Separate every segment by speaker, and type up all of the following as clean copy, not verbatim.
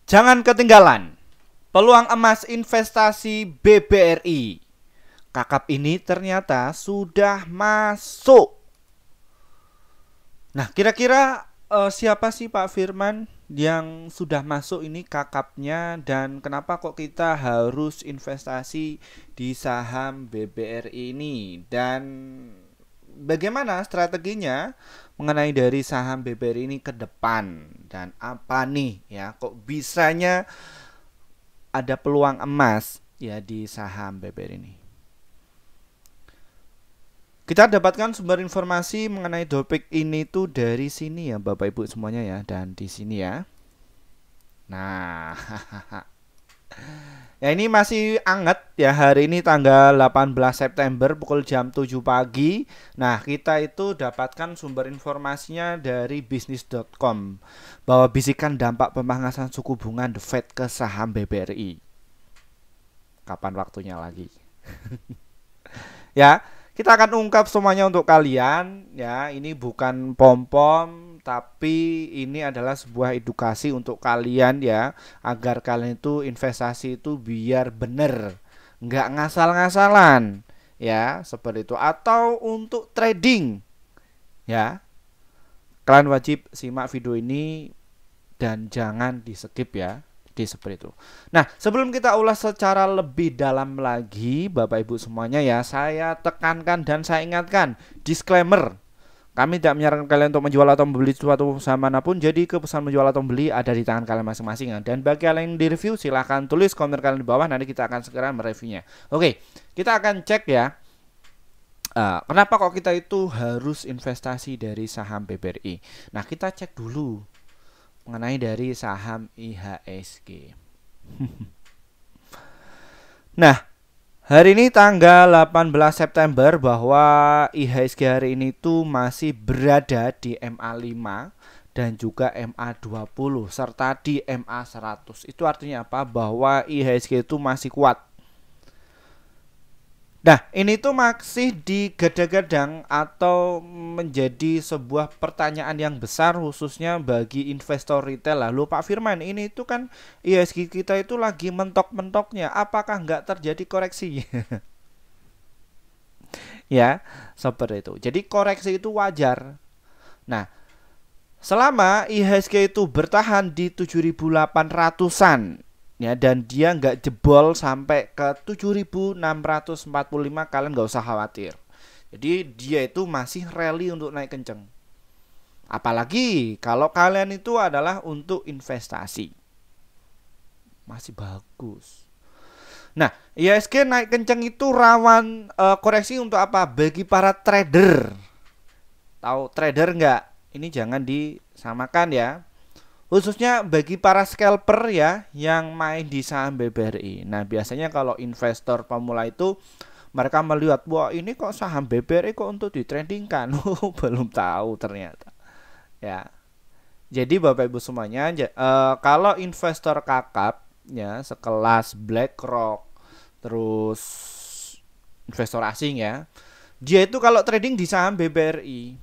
Speaker 1: Jangan ketinggalan peluang emas investasi BBRI. Kakap ini ternyata sudah masuk. Nah, kira-kira siapa sih Pak Firman yang sudah masuk ini kakapnya, dan kenapa kok kita harus investasi di saham BBRI ini, dan bagaimana strateginya mengenai dari saham BBRI ini ke depan, dan apa nih ya kok bisanya ada peluang emas ya di saham BBRI ini. Kita dapatkan sumber informasi mengenai topik ini tuh dari sini ya Bapak Ibu semuanya ya, dan di sini ya. Nah, ya ini masih anget ya, hari ini tanggal 18 September pukul jam 7 pagi. Nah, kita itu dapatkan sumber informasinya dari bisnis.com bahwa bisikan dampak pemangkasan suku bunga The Fed ke saham BBRI. Kapan waktunya lagi? Ya, kita akan ungkap semuanya untuk kalian ya. Ini bukan pom-pom, tapi ini adalah sebuah edukasi untuk kalian ya, agar kalian itu investasi itu biar bener, nggak ngasal-ngasalan ya, seperti itu. Atau untuk trading ya, kalian wajib simak video ini dan jangan di skip ya. Seperti itu. Nah, sebelum kita ulas secara lebih dalam lagi Bapak Ibu semuanya ya, saya tekankan dan saya ingatkan disclaimer, kami tidak menyarankan kalian untuk menjual atau membeli suatu saham manapun. Jadi keputusan menjual atau membeli ada di tangan kalian masing-masing. Dan bagi kalian yang di review, silahkan tulis komentar kalian di bawah, nanti kita akan segera mereviewnya. Oke, kita akan cek ya, kenapa kok kita itu harus investasi dari saham BBRI. Nah, kita cek dulu mengenai dari saham IHSG. Nah, hari ini tanggal 18 September bahwa IHSG hari ini tuh masih berada di MA5 dan juga MA20 serta di MA100. Itu artinya apa? Bahwa IHSG itu masih kuat. Nah, ini tuh masih digadang-gadang atau menjadi sebuah pertanyaan yang besar khususnya bagi investor retail. Lalu Pak Firman, ini itu kan IHSG kita itu lagi mentok-mentoknya, apakah nggak terjadi koreksi? Ya, seperti itu. Jadi koreksi itu wajar. Nah, selama IHSG itu bertahan di 7.800-an ya, dan dia nggak jebol sampai ke 7.645, kalian nggak usah khawatir. Jadi dia itu masih rally untuk naik kenceng. Apalagi kalau kalian itu adalah untuk investasi, masih bagus. Nah, IHSG naik kenceng itu rawan koreksi untuk apa? Bagi para trader. Tahu trader nggak? Ini jangan disamakan ya. Khususnya bagi para scalper ya yang main di saham BBRI. Nah, biasanya kalau investor pemula itu mereka melihat, wah ini kok saham BBRI kok untuk ditradingkan. Belum tahu ternyata. Ya. Jadi Bapak Ibu semuanya, kalau investor kakap ya sekelas BlackRock, terus investor asing ya, dia itu kalau trading di saham BBRI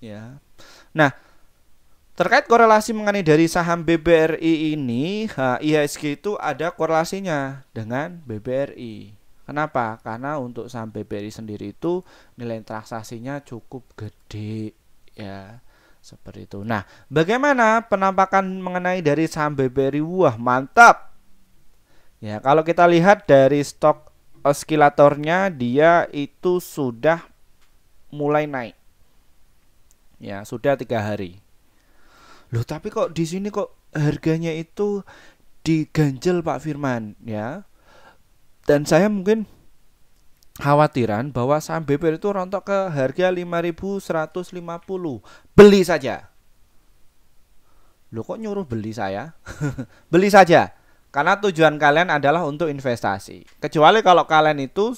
Speaker 1: ya. Nah, terkait korelasi mengenai dari saham BBRI ini, IHSG itu ada korelasinya dengan BBRI. Kenapa? Karena untuk saham BBRI sendiri itu nilai transaksinya cukup gede ya, seperti itu. Nah, bagaimana penampakan mengenai dari saham BBRI? Wah, mantap. Ya, kalau kita lihat dari stok oskilatornya, dia itu sudah mulai naik. Ya, sudah 3 hari. Loh, tapi kok di sini kok harganya itu diganjel Pak Firman ya. Dan saya mungkin khawatiran bahwa saham BBRI itu rontok ke harga 5.150. Beli saja. Loh, kok nyuruh beli saya? Beli saja. Karena tujuan kalian adalah untuk investasi. Kecuali kalau kalian itu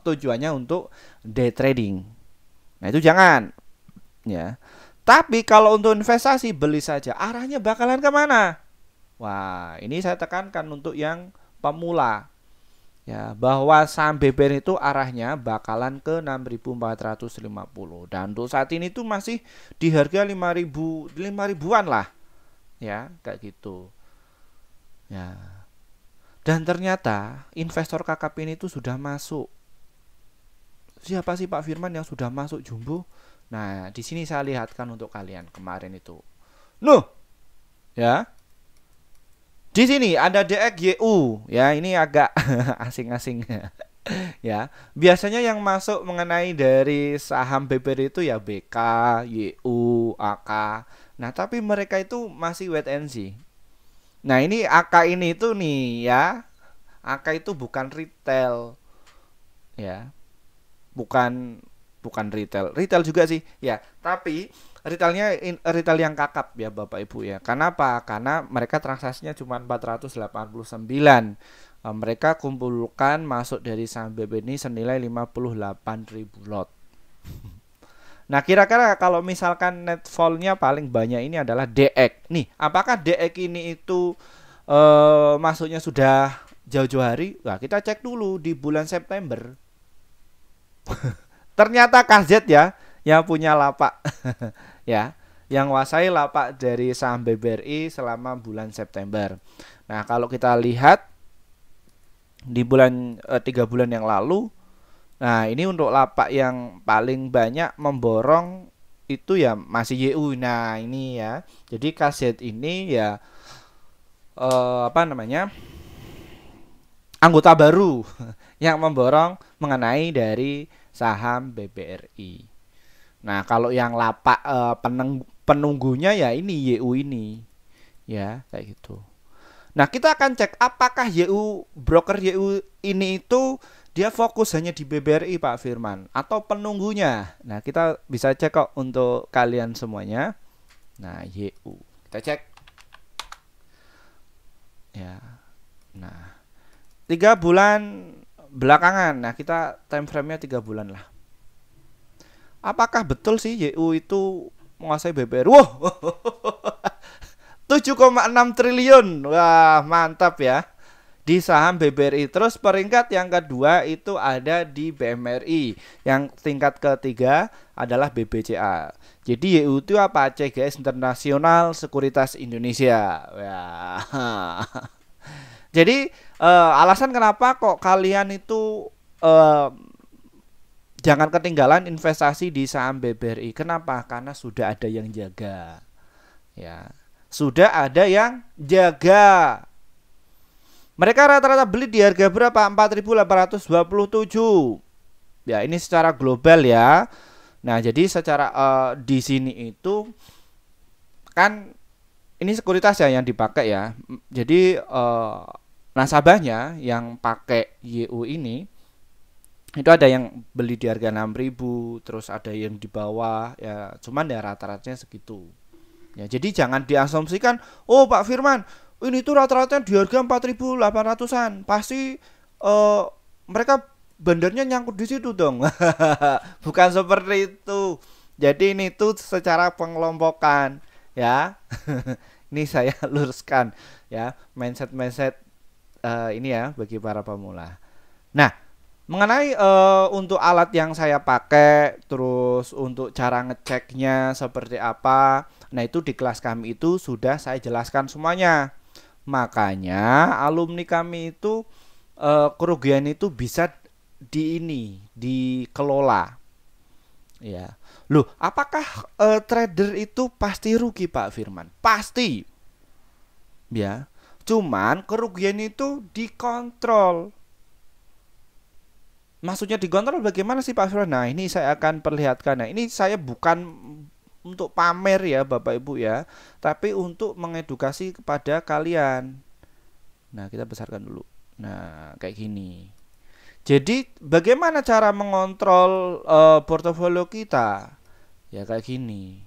Speaker 1: tujuannya untuk day trading. Nah, itu jangan ya. Tapi kalau untuk investasi, beli saja. Arahnya bakalan kemana? Wah, ini saya tekankan untuk yang pemula ya, bahwa saham BBRI itu arahnya bakalan ke 6.450. Dan untuk saat ini tuh masih di harga 5.000, 5.000-an lah ya, kayak gitu. Ya. Dan ternyata investor KKP ini tuh sudah masuk. Siapa sih Pak Firman yang sudah masuk Jumbo? Nah, di sini saya lihatkan untuk kalian kemarin itu. Nuh, ya. Di sini ada DXYU, ya ini agak asing-asing ya. Biasanya yang masuk mengenai dari saham BBRI itu ya BK, YU, AK. Nah, tapi mereka itu masih wait and see. Nah, ini AK ini itu nih ya. AK itu bukan retail. Ya. Bukan retail juga sih ya, tapi retail yang kakap ya Bapak Ibu ya. Kenapa? Karena mereka transaksinya cuma 489. Mereka kumpulkan masuk dari saham BB ini senilai 58.000 lot. Nah, kira-kira kalau misalkan net vol-nya paling banyak ini adalah DX nih, apakah DX ini itu masuknya sudah jauh-jauh hari? Nah, kita cek dulu di bulan September. Ternyata KZ ya yang punya lapak ya, yang wasai lapak dari saham BBRI selama bulan September. Nah, kalau kita lihat di bulan 3 bulan yang lalu, nah ini untuk lapak yang paling banyak memborong itu ya masih YU. Nah, ini ya. Jadi KZ ini ya apa namanya? Anggota baru yang memborong mengenai dari saham BBRI. Nah, kalau yang lapak penunggunya ya ini YU ini. Ya, kayak gitu. Nah, kita akan cek apakah YU broker YU ini itu dia fokus hanya di BBRI Pak Firman atau penunggunya. Nah, kita bisa cek kok untuk kalian semuanya. Nah, YU. Kita cek. Ya. Nah, 3 bulan belakangan. Nah, kita time frame-nya 3 bulan lah. Apakah betul sih YU itu menguasai BBRI? Wow. 7,6 triliun. Wah, mantap ya. Di saham BBRI. Terus peringkat yang kedua itu ada di BMRI. Yang tingkat ketiga adalah BBCA. Jadi YU itu apa? CGS Internasional Sekuritas Indonesia. Wah. Jadi alasan kenapa kok kalian itu jangan ketinggalan investasi di saham BBRI. Kenapa? Karena sudah ada yang jaga. Ya, sudah ada yang jaga. Mereka rata-rata beli di harga berapa? 4.827. Ya, ini secara global ya. Nah, jadi secara di sini itu kan ini sekuritas ya yang dipakai ya. Jadi nasabahnya yang pakai YU ini itu ada yang beli di harga 6.000, terus ada yang di bawah ya, cuman ya rata-ratanya segitu. Ya, jadi jangan diasumsikan, oh Pak Firman, ini tuh rata-rata di harga 4.800-an. Pasti mereka bandarnya nyangkut di situ dong. Bukan seperti itu. Jadi ini tuh secara pengelompokan ya. Ini saya luruskan ya, mindset ini ya bagi para pemula. Nah, mengenai untuk alat yang saya pakai, terus untuk cara ngeceknya seperti apa, nah itu di kelas kami itu sudah saya jelaskan semuanya. Makanya alumni kami itu kerugian itu bisa dikelola. Ya, loh, apakah trader itu pasti rugi Pak Firman? Pasti, ya. Cuman kerugian itu dikontrol. Maksudnya dikontrol bagaimana sih Pak Firman? Nah, ini saya akan perlihatkan. Nah, ini saya bukan untuk pamer ya Bapak Ibu ya, tapi untuk mengedukasi kepada kalian. Nah, kita besarkan dulu. Nah, kayak gini. Jadi, bagaimana cara mengontrol portofolio kita? Ya, kayak gini.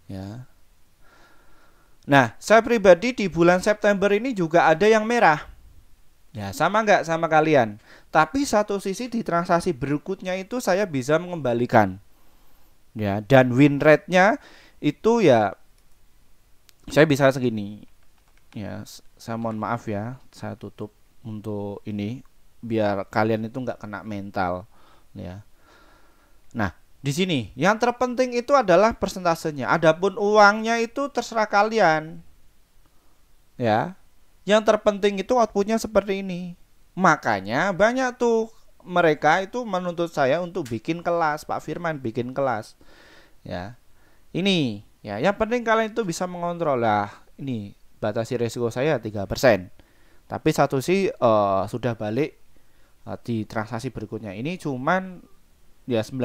Speaker 1: Ya. Nah, saya pribadi di bulan September ini juga ada yang merah. Ya, sama nggak sama kalian? Tapi satu sisi di transaksi berikutnya itu saya bisa mengembalikan. Ya, dan win rate-nya itu ya saya bisa segini. Ya, saya mohon maaf ya, saya tutup untuk ini biar kalian itu nggak kena mental ya. Nah, di sini yang terpenting itu adalah persentasenya. Adapun uangnya itu terserah kalian. Ya. Yang terpenting itu outputnya seperti ini. Makanya banyak tuh mereka itu menuntut saya untuk bikin kelas, Pak Firman, bikin kelas. Ya. Ini, ya, yang penting kalian itu bisa mengontrol lah. Ini batasi resiko saya 3%. Tapi satu sih sudah balik di transaksi berikutnya. Ini cuman ya 16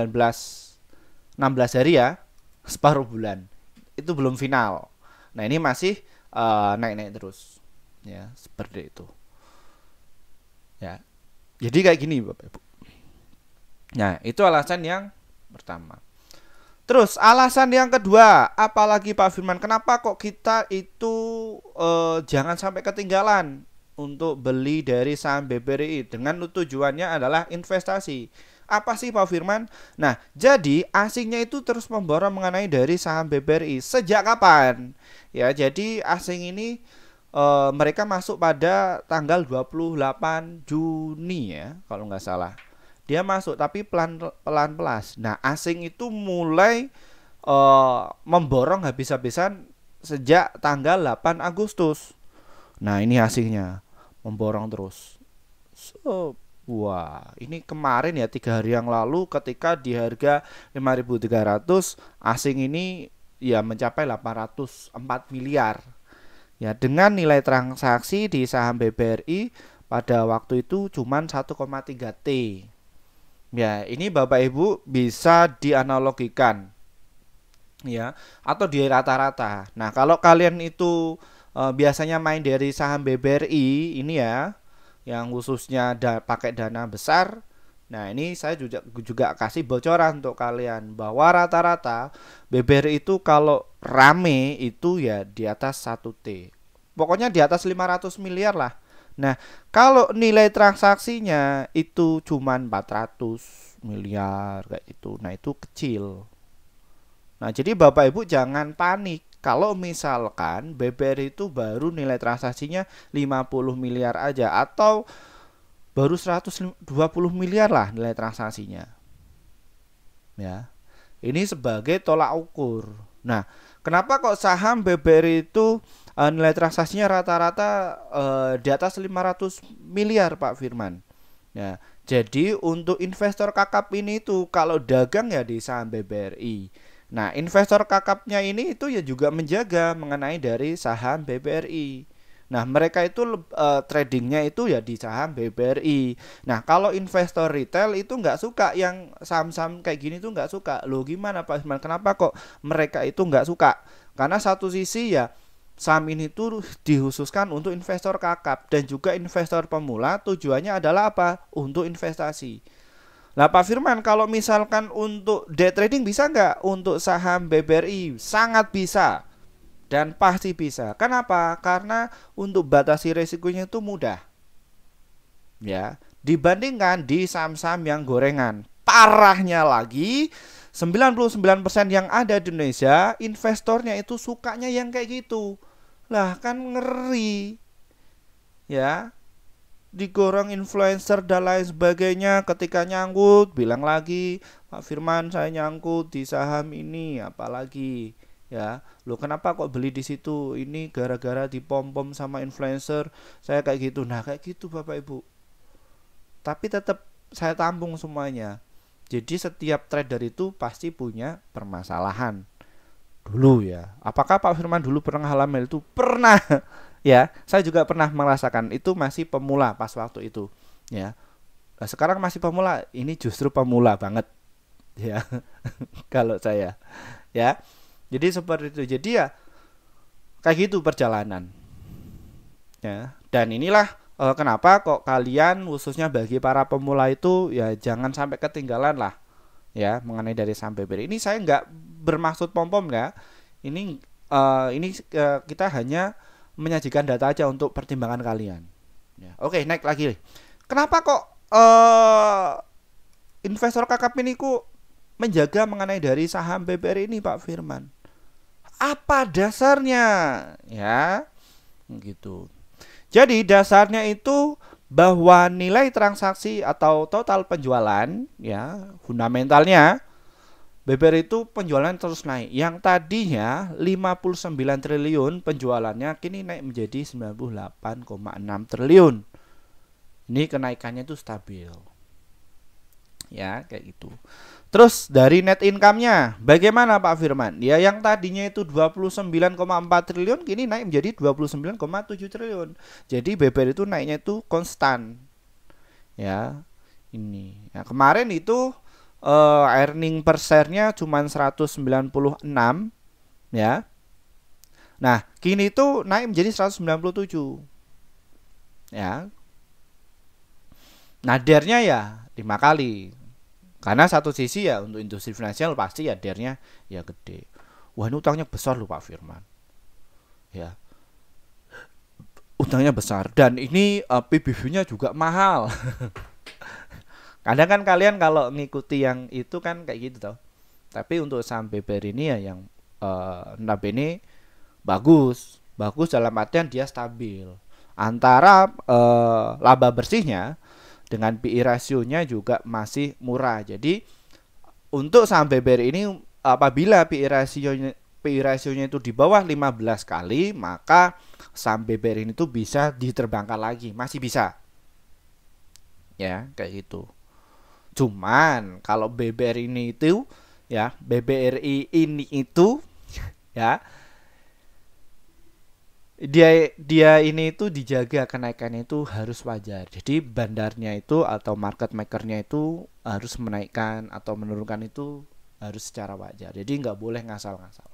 Speaker 1: hari ya, separuh bulan. Itu belum final. Nah, ini masih naik-naik terus. Ya, seperti itu. Ya. Jadi kayak gini, Bapak Ibu. Nah, itu alasan yang pertama. Terus alasan yang kedua, apalagi Pak Firman, kenapa kok kita itu jangan sampai ketinggalan untuk beli dari saham BBRI dengan tujuannya adalah investasi. Apa sih Pak Firman? Nah, jadi asingnya itu terus memborong mengenai dari saham BBRI. Sejak kapan? Ya, jadi asing ini mereka masuk pada tanggal 28 Juni ya, kalau nggak salah. Dia masuk tapi pelan-pelan. Nah, asing itu mulai memborong habis-habisan sejak tanggal 8 Agustus. Nah, ini asingnya memborong terus. So, wah, ini kemarin ya 3 hari yang lalu ketika di harga 5.300 asing ini ya mencapai 804 miliar. Ya, dengan nilai transaksi di saham BBRI pada waktu itu cuma 1,3 T. Ya, ini Bapak Ibu bisa dianalogikan ya, atau di rata-rata. Nah, kalau kalian itu biasanya main dari saham BBRI ini ya, yang khususnya pakai dana besar. Nah, ini saya juga kasih bocoran untuk kalian bahwa rata-rata BBRI itu kalau rame itu ya di atas 1 T. Pokoknya di atas 500 miliar lah. Nah, kalau nilai transaksinya itu cuman 400 miliar kayak itu. Nah, itu kecil. Nah, jadi Bapak Ibu jangan panik. Kalau misalkan BBRI itu baru nilai transaksinya 50 miliar aja atau baru 120 miliar lah nilai transaksinya. Ya. Ini sebagai tolak ukur. Nah, kenapa kok saham BBRI itu nilai transaksinya rata-rata di atas 500 miliar Pak Firman? Ya, jadi untuk investor kakap ini tuh kalau dagang ya di saham BBRI. Nah, investor kakapnya ini itu ya juga menjaga mengenai dari saham BBRI. Nah, mereka itu tradingnya itu ya di saham BBRI. Nah, kalau investor retail itu nggak suka yang saham-saham kayak gini tuh nggak suka. Loh, gimana Pak Isman? Kenapa kok mereka itu nggak suka? Karena satu sisi ya saham ini tuh dikhususkan untuk investor kakap dan juga investor pemula. Tujuannya adalah apa? Untuk investasi. Nah, Pak Firman, kalau misalkan untuk day trading bisa nggak untuk saham BBRI? Sangat bisa. Dan pasti bisa. Kenapa? Karena untuk batasi resikonya itu mudah. Ya, dibandingkan di saham-saham yang gorengan. Parahnya lagi, 99% yang ada di Indonesia, investornya itu sukanya yang kayak gitu. Lah, kan ngeri. Ya, digoreng influencer dan lain sebagainya, ketika nyangkut bilang lagi, Pak Firman saya nyangkut di saham ini, apalagi ya, lo kenapa kok beli di situ? Ini gara-gara dipom-pom sama influencer, saya kayak gitu. Nah, kayak gitu Bapak Ibu. Tapi tetap saya tampung semuanya. Jadi setiap trader itu pasti punya permasalahan dulu ya. Apakah Pak Firman dulu pernah alami itu? Pernah. Ya, saya juga pernah merasakan itu masih pemula pas waktu itu. Ya. Nah, sekarang masih pemula, ini justru pemula banget. Ya. Kalau saya. Ya. Jadi seperti itu. Jadi ya kayak gitu perjalanan. Ya. Dan inilah kenapa kok kalian khususnya bagi para pemula itu ya jangan sampai ketinggalan lah. Ya, mengenai dari saham BBRI. Ini saya nggak bermaksud pom-pom ya. Ini kita hanya menyajikan data aja untuk pertimbangan kalian. Ya. Oke, naik lagi. Kenapa kok investor kakap ini kok menjaga mengenai dari saham BBRI ini Pak Firman? Apa dasarnya? Ya, gitu. Jadi dasarnya itu bahwa nilai transaksi atau total penjualan ya fundamentalnya BBR itu penjualan terus naik. Yang tadinya 59 triliun penjualannya kini naik menjadi 98,6 triliun. Ini kenaikannya itu stabil. Ya, kayak gitu. Terus dari net income-nya bagaimana Pak Firman? Ya, yang tadinya itu 29,4 triliun kini naik menjadi 29,7 triliun. Jadi BBR itu naiknya itu konstan. Ya. Ini. Nah, kemarin itu earning per share-nya cuma 196 ya. Nah, kini itu naik menjadi 197. Ya. Nadernya ya 5 kali. Karena satu sisi ya untuk industri finansial pasti ya dernya ya gede. Wah, ini utangnya besar loh Pak Firman. Ya. Utangnya besar dan ini PBB-nya juga mahal. Kadang kan kalian kalau ngikuti yang itu kan kayak gitu toh. Tapi untuk saham BBR ini ya yang notabene bagus. Bagus dalam artian dia stabil. Antara laba bersihnya dengan PI rasionya juga masih murah. Jadi untuk saham BBR ini apabila PI rasionya itu di bawah 15 kali, maka saham BBR ini tuh bisa diterbangkan lagi, masih bisa. Ya, kayak gitu. Cuman kalau BBRI ini itu ya, BBRI ini itu ya dia ini itu dijaga kenaikannya itu harus wajar. Jadi bandarnya itu atau market makernya itu harus menaikkan atau menurunkan itu harus secara wajar. Jadi nggak boleh ngasal-ngasal.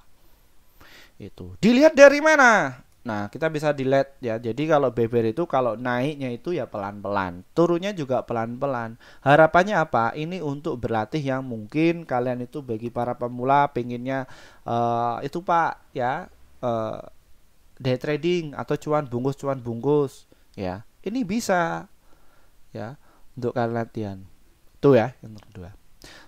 Speaker 1: Itu dilihat dari mana? Nah, kita bisa dilihat ya. Jadi kalau BBR itu kalau naiknya itu ya pelan-pelan, turunnya juga pelan-pelan. Harapannya apa? Ini untuk berlatih yang mungkin kalian itu bagi para pemula pengennya itu Pak ya day trading atau cuan bungkus ya. Ini bisa ya untuk kalian latihan. Itu ya yang kedua.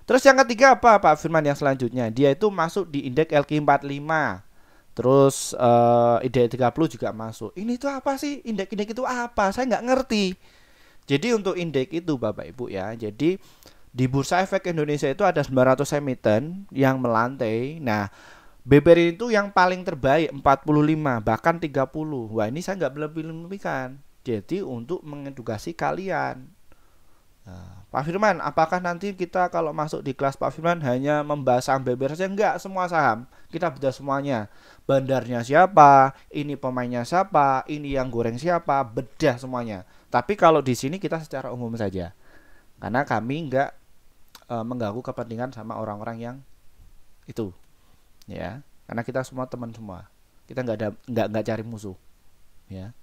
Speaker 1: Terus yang ketiga apa Pak Firman yang selanjutnya? Dia itu masuk di indeks LQ45. Terus IDX 30 juga masuk. Ini tuh apa sih? Indeks itu apa? Saya nggak ngerti. Jadi untuk indeks itu Bapak Ibu ya. Jadi di Bursa Efek Indonesia itu ada 900 emiten yang melantai. Nah, BBR itu yang paling terbaik 45 bahkan 30. Wah, ini saya nggak lebih-lebihkan. Jadi untuk mengedukasi kalian. Nah, Pak Firman, apakah nanti kita kalau masuk di kelas Pak Firman hanya membahas saham BBR saja? Enggak, semua saham. Kita bedah semuanya. Bandarnya siapa, ini pemainnya siapa, ini yang goreng siapa, bedah semuanya. Tapi kalau di sini kita secara umum saja. Karena kami enggak mengganggu kepentingan sama orang-orang yang itu. Ya, karena kita semua teman semua. Kita enggak cari musuh. Ya.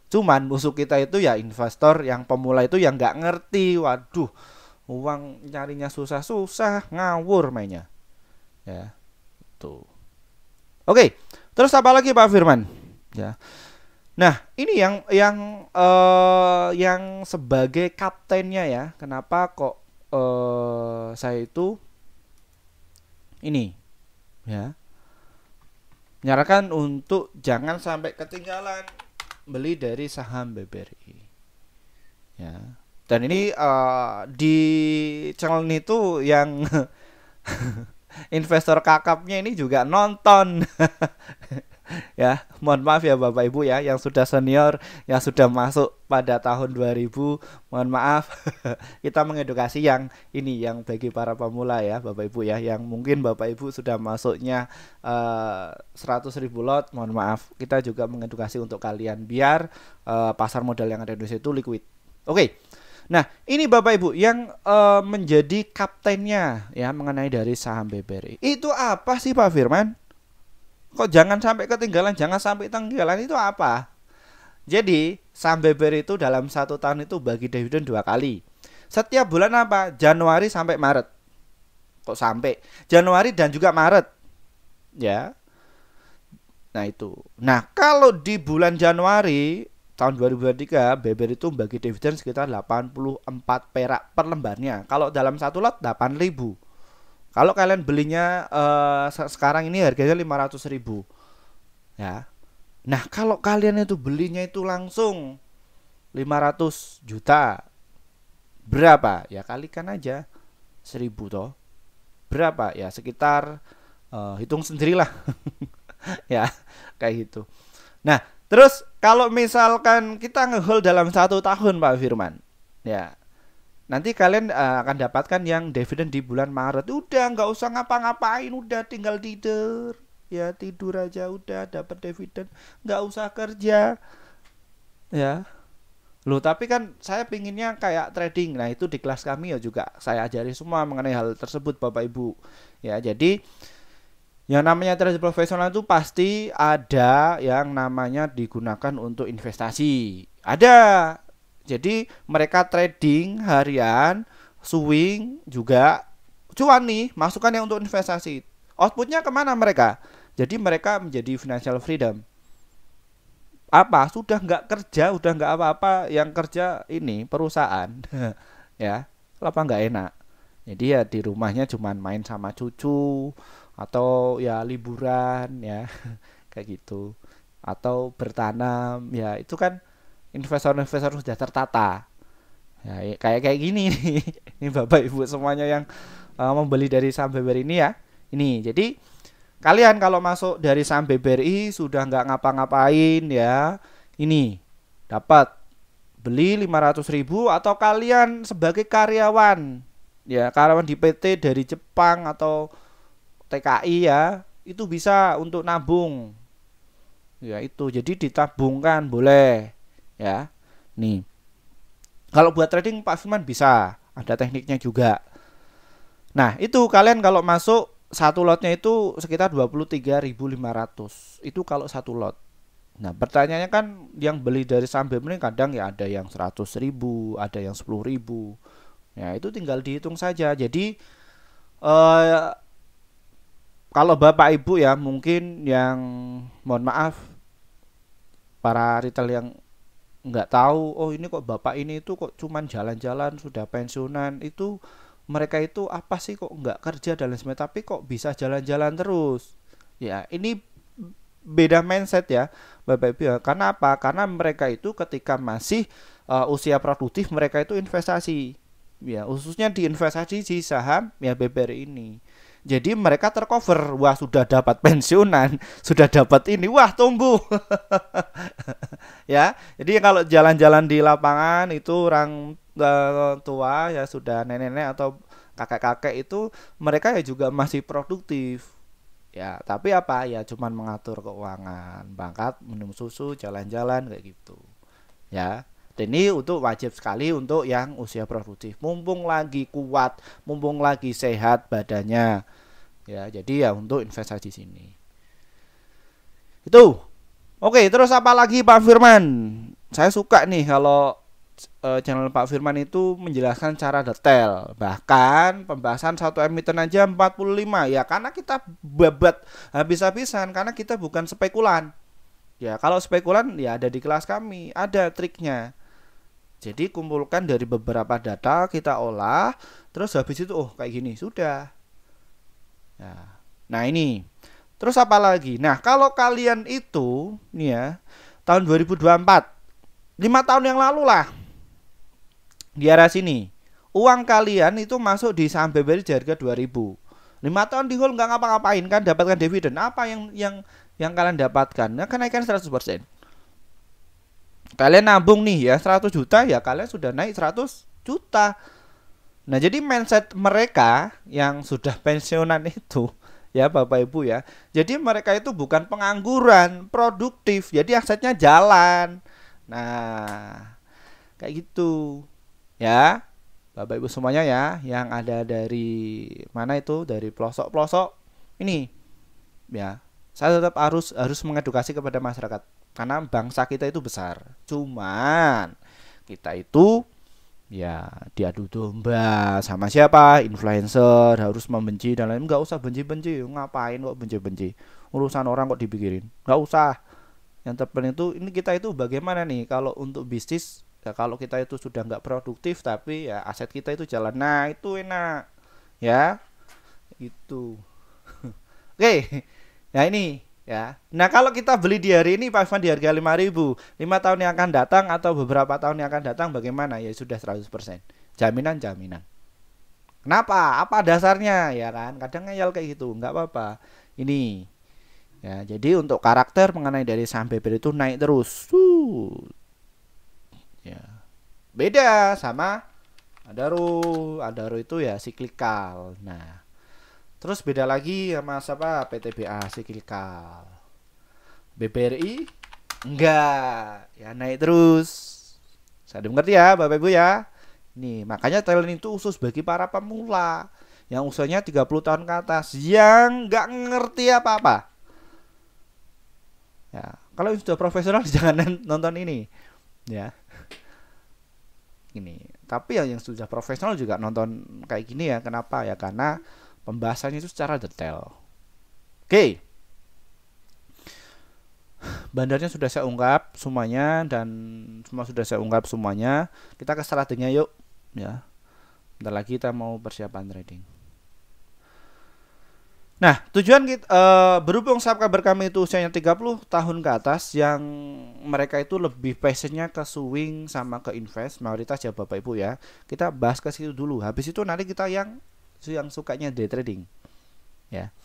Speaker 1: Cuman musuh kita itu ya investor yang pemula itu yang nggak ngerti. Waduh, uang nyarinya susah-susah, ngawur mainnya. Ya, tuh. Oke, terus apa lagi Pak Firman? Ya. Nah, ini yang sebagai kaptennya ya. Kenapa kok saya itu ini ya menyarankan untuk jangan sampai ketinggalan beli dari saham BBRI ya. Dan ini di channel ini tuh yang investor kakapnya ini juga nonton. Ya, mohon maaf ya Bapak Ibu ya yang sudah senior, yang sudah masuk pada tahun 2000, mohon maaf. Kita mengedukasi yang ini yang bagi para pemula ya Bapak Ibu ya, yang mungkin Bapak Ibu sudah masuknya 100.000 lot, mohon maaf. Kita juga mengedukasi untuk kalian biar pasar modal yang ada di Indonesia itu liquid. Oke. Nah, ini Bapak Ibu yang menjadi kaptennya ya mengenai dari saham BBRI. Itu apa sih Pak Firman? Kok jangan sampai ketinggalan, jangan sampai ketinggalan itu apa? Jadi saham BBRI itu dalam 1 tahun itu bagi dividen 2 kali. Setiap bulan apa? Januari sampai Maret. Kok sampai? Januari dan juga Maret. Ya. Nah itu. Nah kalau di bulan Januari tahun 2023 BBRI itu bagi dividen sekitar 84 perak per lembarnya. Kalau dalam satu lot 8.000. Kalau kalian belinya sekarang ini harganya 500.000 ya. Nah kalau kalian itu belinya itu langsung 500 juta berapa? Ya kalikan aja 1000 toh berapa ya, sekitar hitung sendirilah. Ya kayak gitu. Nah terus kalau misalkan kita ngehold dalam 1 tahun Pak Firman, ya nanti kalian akan dapatkan yang dividen di bulan Maret. Udah nggak usah ngapa-ngapain, udah tinggal tidur, ya tidur aja udah dapat dividen, nggak usah kerja, ya. Loh tapi kan saya pinginnya kayak trading. Nah itu di kelas kami ya juga saya ajari semua mengenai hal tersebut Bapak Ibu. Ya jadi yang namanya trader profesional itu pasti ada yang namanya digunakan untuk investasi. Ada. Jadi mereka trading harian, swing juga cuan nih, masukkan yang untuk investasi. Outputnya kemana mereka? Jadi mereka menjadi financial freedom. Apa? Sudah nggak kerja, udah nggak apa-apa, yang kerja ini perusahaan. Ya, apa nggak enak. Jadi ya di rumahnya cuman main sama cucu atau ya liburan ya kayak gitu, atau bertanam ya, itu kan investor-investor sudah tertata ya, kayak kayak gini nih. Ini Bapak Ibu semuanya yang membeli dari saham BBRI ini ya, ini jadi kalian kalau masuk dari saham BBRI sudah nggak ngapa-ngapain ya, ini dapat beli 500.000, atau kalian sebagai karyawan ya, karyawan di PT dari Jepang atau TKI ya, itu bisa untuk nabung ya, itu jadi ditabungkan boleh ya. Nih kalau buat trading Pak Firman bisa, ada tekniknya juga. Nah itu kalian kalau masuk satu lotnya itu sekitar 23.500 itu kalau satu lot. Nah pertanyaannya kan yang beli dari saham BBRI kadang ya ada yang 100.000, ada yang 10.000 ya, itu tinggal dihitung saja. Jadi kalau Bapak Ibu ya mungkin yang, mohon maaf, para retail yang nggak tahu, oh ini kok bapak ini itu kok cuman jalan-jalan sudah pensiunan, itu mereka itu apa sih kok nggak kerja dan lain sebagainya tapi kok bisa jalan-jalan terus ya, ini beda mindset ya Bapak Ibu ya. Karena apa? Karena mereka itu ketika masih usia produktif mereka itu investasi ya, khususnya di investasi di saham ya BBRI ini. Jadi mereka tercover, wah sudah dapat pensiunan, sudah dapat ini, wah tumbuh. Ya, jadi kalau jalan-jalan di lapangan itu orang tua ya, sudah nenek-nenek atau kakek-kakek itu mereka ya juga masih produktif. Ya, tapi apa ya, cuman mengatur keuangan, berangkat minum susu, jalan-jalan kayak gitu. Ya. Dan ini untuk wajib sekali untuk yang usia produktif. Mumpung lagi kuat, mumpung lagi sehat badannya. Ya, jadi ya untuk investasi di sini. Itu. Oke, terus apa lagi Pak Firman? Saya suka nih kalau channel Pak Firman itu menjelaskan secara detail. Bahkan pembahasan satu emiten aja 45 ya, karena kita babat habis-habisan karena kita bukan spekulan. Ya, kalau spekulan ya ada di kelas kami, ada triknya. Jadi kumpulkan dari beberapa data, kita olah, terus habis itu oh kayak gini, sudah. Nah ini, terus apa lagi? Nah kalau kalian itu nih ya, tahun 2024, 5 tahun yang lalu lah, di arah sini, uang kalian itu masuk di saham BBRI di harga 2000. 5 tahun di hold nggak ngapa-ngapain kan, dapatkan dividen. Apa yang kalian dapatkan? Nah, kenaikan 100%. Kalian nabung nih ya 100 juta ya, kalian sudah naik 100 juta. Nah jadi mindset mereka yang sudah pensiunan itu ya Bapak Ibu ya, jadi mereka itu bukan pengangguran, produktif, jadi asetnya jalan. Nah kayak gitu ya Bapak Ibu semuanya ya, yang ada dari mana itu, dari pelosok-pelosok ini ya, saya tetap harus mengedukasi kepada masyarakat karena bangsa kita itu besar. Cuman kita itu ya diadu domba sama siapa, influencer, harus membenci dan lain. Nggak usah benci-benci, ngapain kok benci-benci, urusan orang kok dipikirin, nggak usah. Yang terpenting itu ini kita itu bagaimana nih kalau untuk bisnis ya, kalau kita itu sudah nggak produktif tapi ya aset kita itu jalan, nah itu enak ya itu. Oke ya ini ya. Nah kalau kita beli di hari ini Pak Ivan di harga 5.000, 5 tahun yang akan datang atau beberapa tahun yang akan datang bagaimana? Ya sudah 100%. Jaminan. Kenapa? Apa dasarnya? Ya kan? Kadang ngeyel kayak gitu, nggak apa-apa. Ini ya, jadi untuk karakter mengenai dari saham BBR itu naik terus. Ya. Beda sama Adaro. Adaro itu ya siklikal. Nah, terus beda lagi sama siapa? PTBA siklikal. BBRI enggak, ya naik terus. Saya mengerti ya, Bapak Ibu ya. Nih, makanya talent itu khusus bagi para pemula yang usianya 30 tahun ke atas yang nggak ngerti apa-apa. Ya, kalau sudah profesional jangan nonton ini. Ya, ini. Tapi yang sudah profesional juga nonton kayak gini ya. Kenapa? Ya karena pembahasannya itu secara detail. Oke. Bandarnya sudah saya ungkap semuanya dan semua sudah saya ungkap semuanya. Kita ke strateginya yuk, ya. Bentar lagi kita mau persiapan trading. Nah, tujuan kita berhubung subscriber kami itu usianya 30 tahun ke atas yang mereka itu lebih passionnya ke swing sama ke invest, mayoritas ya Bapak Ibu ya. Kita bahas ke situ dulu. Habis itu nanti kita yang sukanya day trading. Ya.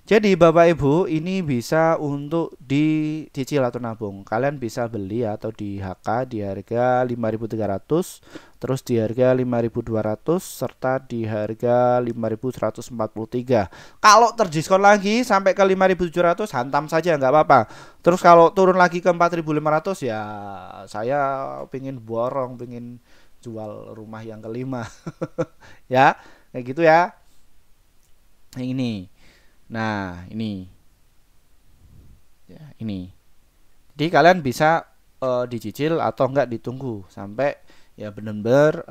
Speaker 1: Jadi Bapak Ibu ini bisa untuk dicicil atau nabung. Kalian bisa beli atau di HK di harga 5.300, terus di harga 5.200 serta di harga 5.143. Kalau terdiskon lagi sampai ke 5.700 hantam saja nggak apa-apa. Terus kalau turun lagi ke 4.500 ya saya pingin borong, pingin jual rumah yang kelima. Ya, kayak gitu ya. Yang ini. Nah, ini. Ya, ini. Jadi kalian bisa dicicil atau enggak ditunggu sampai ya benar-benar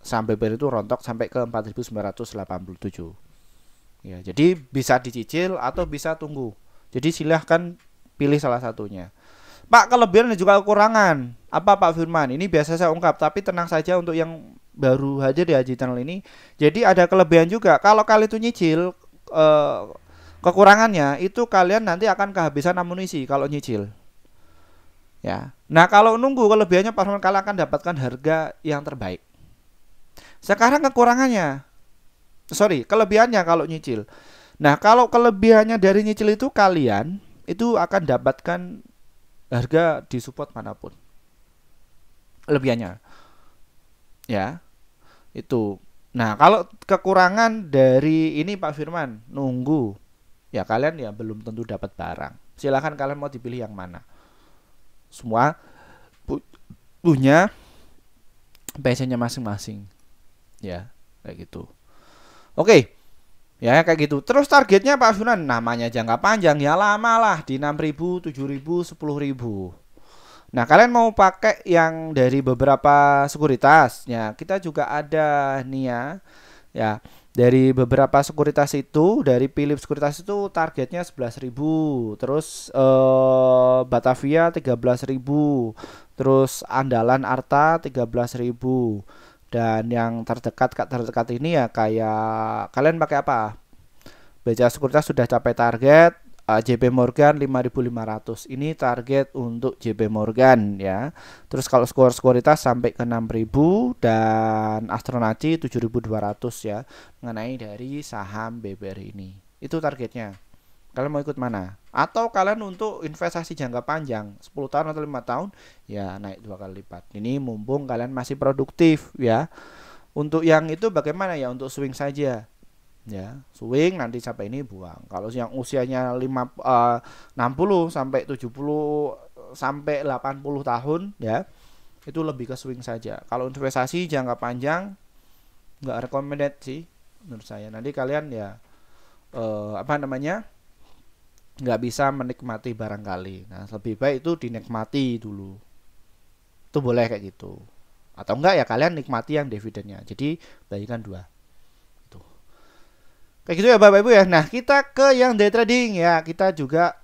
Speaker 1: sampai BBR itu rontok sampai ke 4.987. Ya, jadi bisa dicicil atau bisa tunggu. Jadi silahkan pilih salah satunya. Pak, kelebihan dan juga kekurangan. Apa Pak Firman? Ini biasa saya ungkap, tapi tenang saja untuk yang baru hadir di Haji Channel ini. Jadi ada kelebihan juga. Kalau kalian itu nyicil kekurangannya itu kalian nanti akan kehabisan amunisi kalau nyicil. Ya. Nah, kalau nunggu kelebihannya kalian akan dapatkan harga yang terbaik. Sekarang kelebihannya kalau nyicil. Nah, kalau kelebihannya dari nyicil itu kalian itu akan dapatkan harga di support manapun. Kelebihannya. Ya. Itu. Nah, kalau kekurangan dari ini Pak Firman, nunggu. Ya kalian ya belum tentu dapat barang. Silahkan kalian mau dipilih yang mana. Semua punya passionnya masing-masing. Ya, kayak gitu. Oke. Ya, kayak gitu. Terus targetnya Pak Firman, namanya jangka panjang ya lama lah di 6.000, 7.000, 10.000. Nah, kalian mau pakai yang dari beberapa sekuritas. Ya, kita juga ada nih ya. Dari beberapa sekuritas itu, dari Philips sekuritas itu targetnya 11.000. Terus Batavia 13.000. Terus Andalan Arta 13.000. Dan yang terdekat ini ya kayak kalian pakai apa? BCA sekuritas sudah capai target. JP Morgan 5.500 ini target untuk JP Morgan ya. Terus kalau sekuritas sampai ke 6.000 dan Astronaci 7.200 ya mengenai dari saham BBR ini. Itu targetnya. Kalian mau ikut mana? Atau kalian untuk investasi jangka panjang 10 tahun atau 5 tahun ya naik 2 kali lipat. Ini mumpung kalian masih produktif ya. Untuk yang itu bagaimana ya? Untuk swing saja. Ya, swing nanti sampai ini buang. Kalau yang usianya 60 sampai 70 sampai 80 tahun ya, itu lebih ke swing saja. Kalau investasi jangka panjang nggak recommended sih menurut saya. Nanti kalian ya nggak bisa menikmati barangkali. Nah, lebih baik itu dinikmati dulu. Itu boleh kayak gitu. Atau enggak ya kalian nikmati yang dividennya. Jadi bagikan 2. Kayak gitu ya Bapak Ibu ya. Nah, kita ke yang day trading ya. Kita juga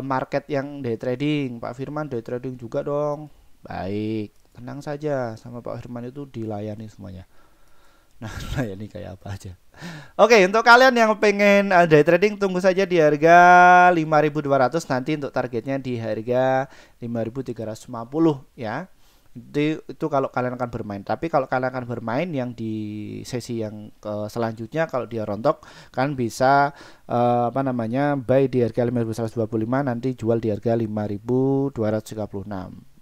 Speaker 1: market yang day trading. Pak Firman day trading juga dong. Baik, tenang saja, sama Pak Firman itu dilayani semuanya. Nah, layani kayak apa aja. Oke, untuk kalian yang pengen day trading tunggu saja di harga 5.200, nanti untuk targetnya di harga 5.350 ya. Itu kalau kalian akan bermain. Tapi kalau kalian akan bermain yang di sesi yang selanjutnya, kalau dia rontok, kan bisa apa namanya, buy di harga 5.125, nanti jual di harga 5.236.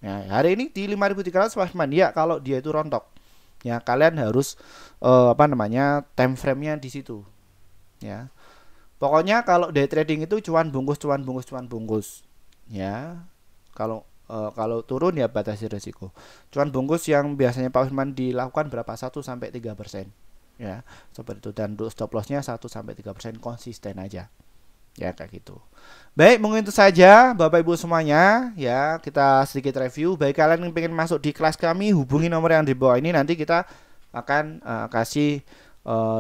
Speaker 1: Ya, hari ini di 5.300 pas main ya kalau dia itu rontok. Ya, kalian harus apa namanya, time frame-nya di situ. Ya. Pokoknya kalau day trading itu cuan bungkus, cuan bungkus, cuan bungkus. Ya. Kalau turun ya batasi risiko. Cuan bungkus yang biasanya Pak Firman dilakukan berapa? 1 sampai 3%. Ya, seperti itu, dan untuk stop lossnya 1 sampai 3% konsisten aja. Ya kayak gitu. Baik, mungkin itu saja Bapak Ibu semuanya. Ya, kita sedikit review. Baik, kalian yang ingin masuk di kelas kami, hubungi nomor yang di bawah ini. Nanti kita akan kasih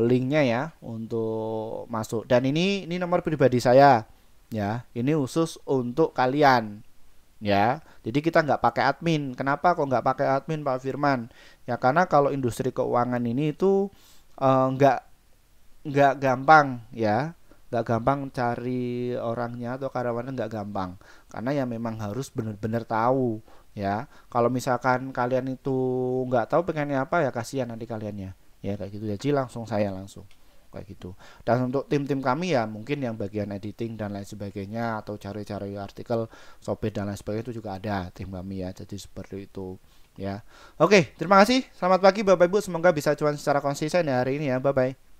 Speaker 1: linknya ya untuk masuk. Dan ini nomor pribadi saya. Ya, ini khusus untuk kalian. Ya, jadi kita nggak pakai admin. Kenapa kok nggak pakai admin, Pak Firman? Ya karena kalau industri keuangan ini itu nggak gampang ya, nggak gampang cari orangnya atau karyawannya, nggak gampang. Karena ya memang harus benar-benar tahu ya. Kalau misalkan kalian itu nggak tahu pengennya apa, ya kasihan nanti kaliannya. Ya kayak gitu. Jadi saya langsung kayak gitu. Dan untuk tim-tim kami ya mungkin yang bagian editing dan lain sebagainya, atau cari-cari artikel, software dan lain sebagainya, itu juga ada tim kami ya. Jadi seperti itu ya. Oke, terima kasih. Selamat pagi Bapak Ibu, semoga bisa cuan secara konsisten ya hari ini ya. Bye bye.